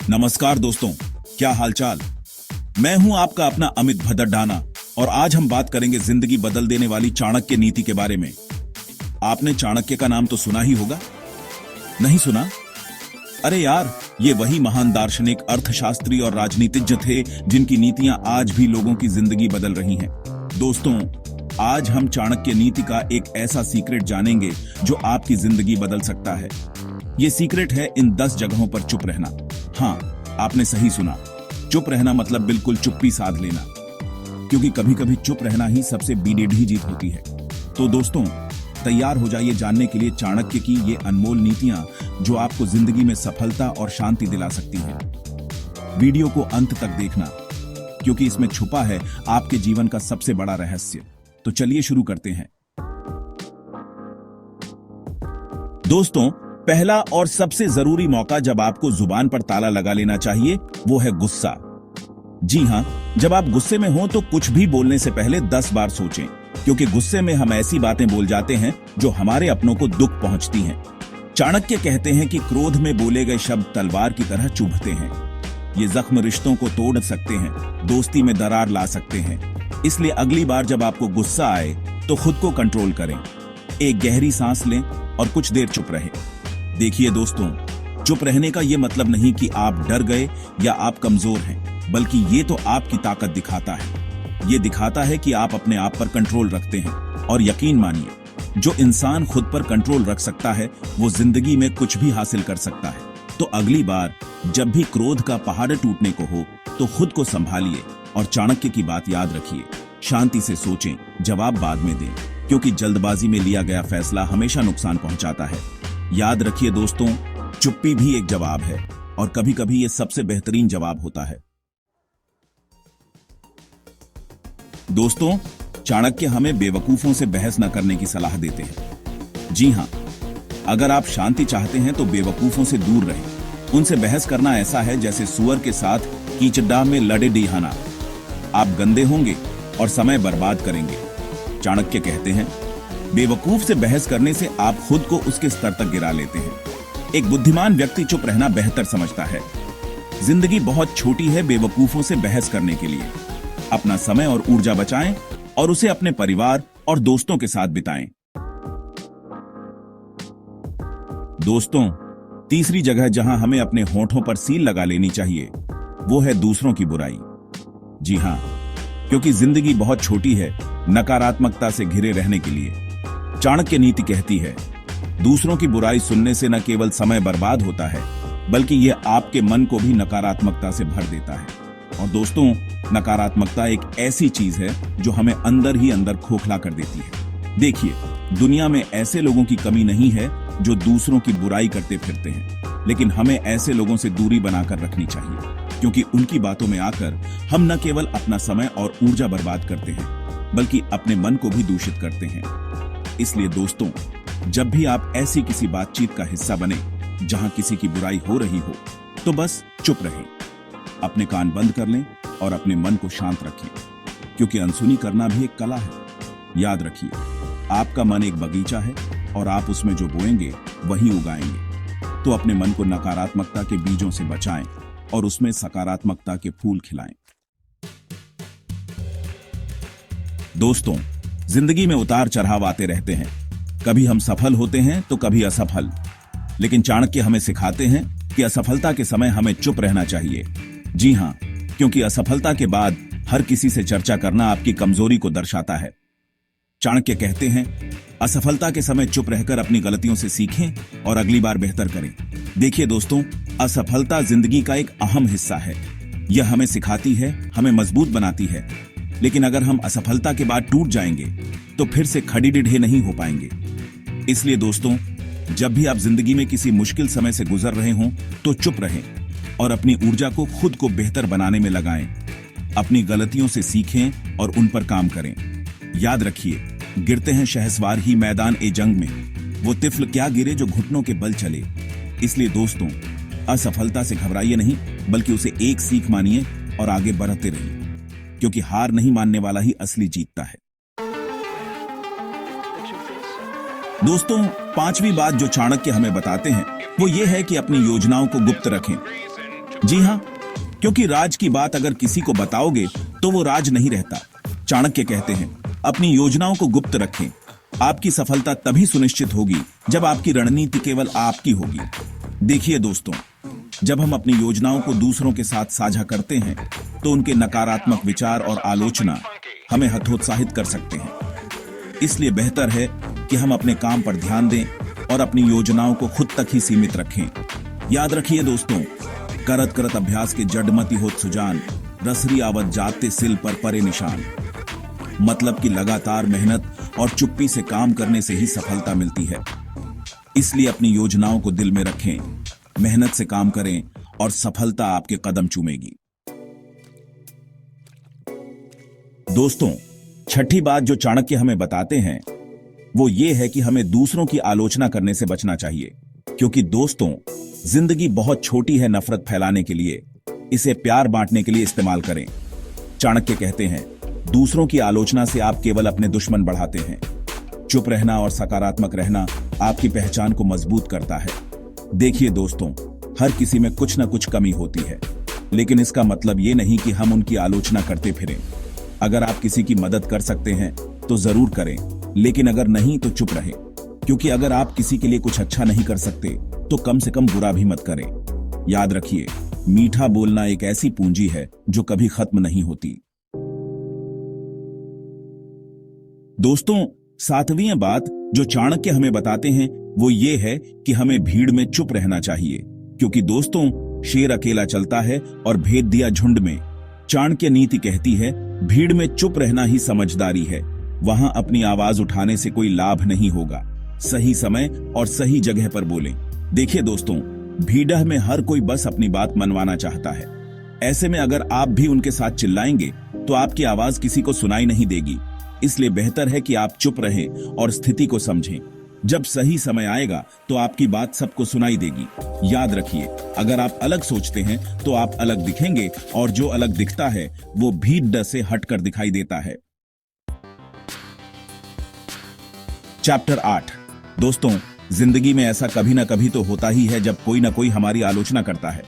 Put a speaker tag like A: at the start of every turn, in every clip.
A: नमस्कार दोस्तों, क्या हालचाल। मैं हूं आपका अपना अमित भदरडाना और आज हम बात करेंगे जिंदगी बदल देने वाली चाणक्य नीति के बारे में। आपने चाणक्य का नाम तो सुना ही होगा, नहीं सुना? अरे यार, ये वही महान दार्शनिक, अर्थशास्त्री और राजनीतिज्ञ थे जिनकी नीतियां आज भी लोगों की जिंदगी बदल रही हैं। दोस्तों, आज हम चाणक्य नीति का एक ऐसा सीक्रेट जानेंगे जो आपकी जिंदगी बदल सकता है। ये सीक्रेट है इन 10 जगहों पर चुप रहना। हाँ, आपने सही सुना, चुप रहना मतलब बिल्कुल चुप्पी साध लेना, क्योंकि कभी कभी चुप रहना ही सबसे बीडीडी जीत होती है। तो दोस्तों, तैयार हो जाइए जानने के लिए चाणक्य की ये अनमोल नीतियां जो आपको जिंदगी में सफलता और शांति दिला सकती है। वीडियो को अंत तक देखना, क्योंकि इसमें छुपा है आपके जीवन का सबसे बड़ा रहस्य। तो चलिए शुरू करते हैं। दोस्तों, पहला और सबसे जरूरी मौका जब आपको जुबान पर ताला लगा लेना चाहिए, वो है गुस्सा। जी हां, जब आप गुस्से में हो तो कुछ भी बोलने से पहले 10 बार सोचें, क्योंकि गुस्से में हम ऐसी बातें बोल जाते हैं जो हमारे अपनों को दुख पहुंचती हैं। चाणक्य कहते हैं कि क्रोध में बोले गए शब्द तलवार की तरह चुभते हैं। ये जख्म रिश्तों को तोड़ सकते हैं, दोस्ती में दरार ला सकते हैं। इसलिए अगली बार जब आपको गुस्सा आए तो खुद को कंट्रोल करें, एक गहरी सांस लें और कुछ देर चुप रहें। देखिए दोस्तों, चुप रहने का ये मतलब नहीं कि आप डर गए या आप कमजोर हैं, बल्कि ये तो आपकी ताकत दिखाता है। ये दिखाता है कि आप अपने आप पर कंट्रोल रखते हैं। और यकीन मानिए, जो इंसान खुद पर कंट्रोल रख सकता है वो जिंदगी में कुछ भी हासिल कर सकता है। तो अगली बार जब भी क्रोध का पहाड़ टूटने को हो तो खुद को संभालिए और चाणक्य की बात याद रखिए। शांति से सोचें, जवाब बाद में दें, क्योंकि जल्दबाजी में लिया गया फैसला हमेशा नुकसान पहुंचाता है। याद रखिए दोस्तों, चुप्पी भी एक जवाब है और कभी कभी ये सबसे बेहतरीन जवाब होता है। दोस्तों, चाणक्य हमें बेवकूफों से बहस न करने की सलाह देते हैं। जी हां, अगर आप शांति चाहते हैं तो बेवकूफों से दूर रहें। उनसे बहस करना ऐसा है जैसे सुअर के साथ कीचड़ा में लड़े डिहाना। आप गंदे होंगे और समय बर्बाद करेंगे। चाणक्य कहते हैं, बेवकूफ से बहस करने से आप खुद को उसके स्तर तक गिरा लेते हैं। एक बुद्धिमान व्यक्ति चुप रहना बेहतर समझता है। जिंदगी बहुत छोटी है बेवकूफों से बहस करने के लिए। अपना समय और ऊर्जा बचाएं और उसे अपने परिवार और दोस्तों के साथ बिताएं। दोस्तों, तीसरी जगह जहां हमें अपने होठों पर सील लगा लेनी चाहिए वो है दूसरों की बुराई। जी हां, क्योंकि जिंदगी बहुत छोटी है नकारात्मकता से घिरे रहने के लिए। चाणक्य नीति कहती है, दूसरों की बुराई सुनने से न केवल समय बर्बाद होता है, बल्कि यह आपके मन को भी नकारात्मकता से भर देता है। और दोस्तों, नकारात्मकता एक ऐसी चीज है जो हमें अंदर ही अंदर खोखला कर देती है। देखिए, दुनिया में ऐसे लोगों की कमी नहीं है जो दूसरों की बुराई करते फिरते हैं, लेकिन हमें ऐसे लोगों से दूरी बनाकर रखनी चाहिए, क्योंकि उनकी बातों में आकर हम न केवल अपना समय और ऊर्जा बर्बाद करते हैं, बल्कि अपने मन को भी दूषित करते हैं। इसलिए दोस्तों, जब भी आप ऐसी किसी बातचीत का हिस्सा बने जहां किसी की बुराई हो रही हो, तो बस चुप रहें, अपने कान बंद कर लें और अपने मन को शांत रखें, क्योंकि अनसुनी करना भी एक कला है। याद रखिए, आपका मन एक बगीचा है और आप उसमें जो बोएंगे वही उगाएंगे। तो अपने मन को नकारात्मकता के बीजों से बचाएं और उसमें सकारात्मकता के फूल खिलाएं। दोस्तों, जिंदगी में उतार चढ़ाव आते रहते हैं। कभी हम सफल होते हैं तो कभी असफल, लेकिन चाणक्य हमें सिखाते हैं कि असफलता के समय हमें चुप रहना चाहिए। जी हां, क्योंकि असफलता के बाद हर किसी से चर्चा करना आपकी कमजोरी को दर्शाता है। चाणक्य कहते हैं, असफलता के समय चुप रहकर अपनी गलतियों से सीखें और अगली बार बेहतर करें। देखिए दोस्तों, असफलता जिंदगी का एक अहम हिस्सा है। यह हमें सिखाती है, हमें मजबूत बनाती है। लेकिन अगर हम असफलता के बाद टूट जाएंगे तो फिर से खड़ी डिढे नहीं हो पाएंगे। इसलिए दोस्तों, जब भी आप जिंदगी में किसी मुश्किल समय से गुजर रहे हों तो चुप रहें और अपनी ऊर्जा को खुद को बेहतर बनाने में लगाएं। अपनी गलतियों से सीखें और उन पर काम करें। याद रखिए, गिरते हैं शहसवार ही मैदान ए जंग में, वो तिफल क्या गिरे जो घुटनों के बल चले। इसलिए दोस्तों, असफलता से घबराइए नहीं, बल्कि उसे एक सीख मानिए और आगे बढ़ते रहिए, क्योंकि हार नहीं मानने वाला ही असली जीतता है। दोस्तों, पांचवी बात जो चाणक्य हमें बताते हैं वो ये है कि अपनी योजनाओं को गुप्त रखें। जी हाँ, क्योंकि राज की बात अगर किसी को बताओगे तो वो राज नहीं रहता। चाणक्य कहते हैं, अपनी योजनाओं को गुप्त रखें। आपकी सफलता तभी सुनिश्चित होगी जब आपकी रणनीति केवल आपकी होगी। देखिए दोस्तों, जब हम अपनी योजनाओं को दूसरों के साथ साझा करते हैं तो उनके नकारात्मक विचार और आलोचना हमें हतोत्साहित कर सकते हैं। इसलिए बेहतर है कि हम अपने काम पर ध्यान दें और अपनी योजनाओं को खुद तक ही सीमित रखें। याद रखिए दोस्तों, करत करत अभ्यास के जडमति होत सुजान, रसरी आवत जाते सिल पर परे निशान। मतलब कि लगातार मेहनत और चुप्पी से काम करने से ही सफलता मिलती है। इसलिए अपनी योजनाओं को दिल में रखें, मेहनत से काम करें और सफलता आपके कदम चूमेगी। दोस्तों, छठी बात जो चाणक्य हमें बताते हैं वो ये है कि हमें दूसरों की आलोचना करने से बचना चाहिए, क्योंकि दोस्तों, जिंदगी बहुत छोटी है नफरत फैलाने के लिए। इसे प्यार बांटने के लिए इस्तेमाल करें। चाणक्य कहते हैं, दूसरों की आलोचना से आप केवल अपने दुश्मन बढ़ाते हैं। चुप रहना और सकारात्मक रहना आपकी पहचान को मजबूत करता है। देखिए दोस्तों, हर किसी में कुछ न कुछ कमी होती है, लेकिन इसका मतलब ये नहीं कि हम उनकी आलोचना करते फिरें। अगर आप किसी की मदद कर सकते हैं तो जरूर करें, लेकिन अगर नहीं तो चुप रहें, क्योंकि अगर आप किसी के लिए कुछ अच्छा नहीं कर सकते तो कम से कम बुरा भी मत करें। याद रखिए, मीठा बोलना एक ऐसी पूंजी है जो कभी खत्म नहीं होती। दोस्तों, सातवीं बात जो चाणक्य हमें बताते हैं वो ये है कि हमें भीड़ में चुप रहना चाहिए, क्योंकि दोस्तों, शेर अकेला चलता है और भेद दिया झुंड में। चाणक्य नीति कहती है, भीड़ में चुप रहना ही समझदारी है। वहां अपनी आवाज उठाने से कोई लाभ नहीं होगा। सही समय और सही जगह पर बोलें। देखिए दोस्तों, भीड़ में हर कोई बस अपनी बात मनवाना चाहता है। ऐसे में अगर आप भी उनके साथ चिल्लाएंगे तो आपकी आवाज किसी को सुनाई नहीं देगी। इसलिए बेहतर है कि आप चुप रहें और स्थिति को समझें। जब सही समय आएगा तो आपकी बात सबको सुनाई देगी। याद रखिए, अगर आप अलग सोचते हैं तो आप अलग दिखेंगे, और जो अलग दिखता है वो भीड़ से हटकर दिखाई देता है। चैप्टर 8। दोस्तों, जिंदगी में ऐसा कभी ना कभी तो होता ही है जब कोई ना कोई हमारी आलोचना करता है,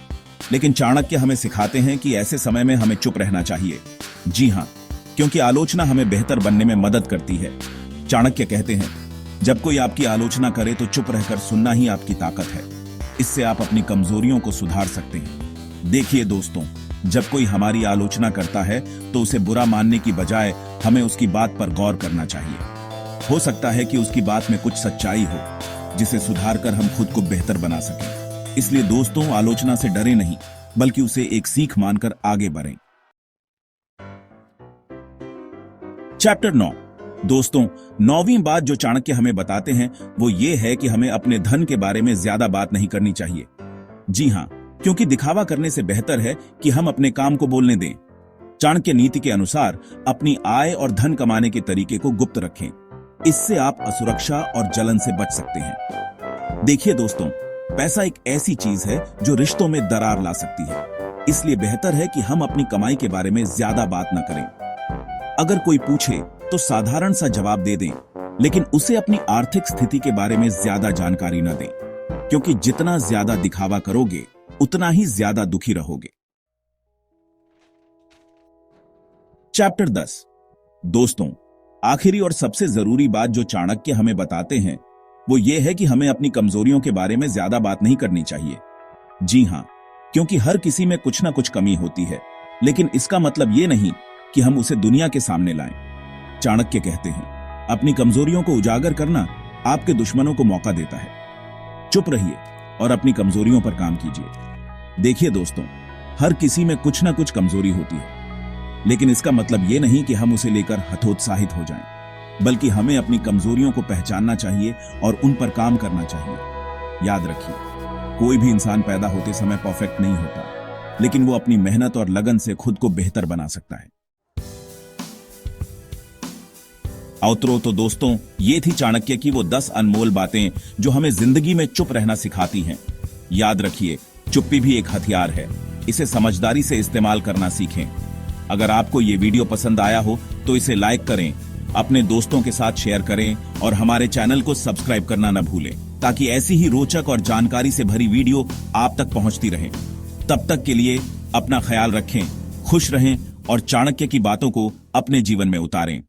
A: लेकिन चाणक्य हमें सिखाते हैं कि ऐसे समय में हमें चुप रहना चाहिए। जी हाँ, क्योंकि आलोचना हमें बेहतर बनने में मदद करती है। चाणक्य कहते हैं, जब कोई आपकी आलोचना करे तो चुप रहकर सुनना ही आपकी ताकत है। इससे आप अपनी कमजोरियों को सुधार सकते हैं। देखिए दोस्तों, जब कोई हमारी आलोचना करता है तो उसे बुरा मानने की बजाय हमें उसकी बात पर गौर करना चाहिए। हो सकता है कि उसकी बात में कुछ सच्चाई हो, जिसे सुधार कर हम खुद को बेहतर बना सकें। इसलिए दोस्तों, आलोचना से डरे नहीं, बल्कि उसे एक सीख मानकर आगे बढ़ें। चैप्टर 9। दोस्तों, 9वीं बात जो चाणक्य हमें बताते हैं वो ये है कि हमें अपने धन के बारे में ज्यादा बात नहीं करनी चाहिए। जी हाँ, क्योंकि दिखावा करने से बेहतर है कि हम अपने काम को बोलने दें। चाणक्य नीति के अनुसार अपनी आय और धन कमाने के तरीके को गुप्त रखें। इससे आप असुरक्षा और जलन से बच सकते हैं। देखिए दोस्तों, पैसा एक ऐसी चीज है जो रिश्तों में दरार ला सकती है। इसलिए बेहतर है कि हम अपनी कमाई के बारे में ज्यादा बात न करें। अगर कोई पूछे तो साधारण सा जवाब दे दें, लेकिन उसे अपनी आर्थिक स्थिति के बारे में ज्यादा जानकारी न दें, क्योंकि जितना ज्यादा दिखावा करोगे उतना ही ज्यादा दुखी रहोगे। चैप्टर 10। दोस्तों, आखिरी और सबसे जरूरी बात जो चाणक्य हमें बताते हैं वो ये है कि हमें अपनी कमजोरियों के बारे में ज्यादा बात नहीं करनी चाहिए। जी हाँ, क्योंकि हर किसी में कुछ ना कुछ कमी होती है, लेकिन इसका मतलब ये नहीं कि हम उसे दुनिया के सामने लाएं। चाणक्य कहते हैं, अपनी कमजोरियों को उजागर करना आपके दुश्मनों को मौका देता है। चुप रहिए और अपनी कमजोरियों पर काम कीजिए। देखिए दोस्तों, हर किसी में कुछ ना कुछ कमजोरी होती है, लेकिन इसका मतलब ये नहीं कि हम उसे लेकर हतोत्साहित हो जाएं, बल्कि हमें अपनी कमजोरियों को पहचानना चाहिए और उन पर काम करना चाहिए। याद रखिए, कोई भी इंसान पैदा होते समय परफेक्ट नहीं होता, लेकिन वो अपनी मेहनत और लगन से खुद को बेहतर बना सकता है। आउटरो तो दोस्तों, ये थी चाणक्य की वो 10 अनमोल बातें जो हमें जिंदगी में चुप रहना सिखाती हैं। याद रखिए, चुप्पी भी एक हथियार है। इसे समझदारी से इस्तेमाल करना सीखें। अगर आपको ये वीडियो पसंद आया हो तो इसे लाइक करें, अपने दोस्तों के साथ शेयर करें और हमारे चैनल को सब्सक्राइब करना न भूलें, ताकि ऐसी ही रोचक और जानकारी से भरी वीडियो आप तक पहुंचती रहे। तब तक के लिए अपना ख्याल रखें, खुश रहें और चाणक्य की बातों को अपने जीवन में उतारें।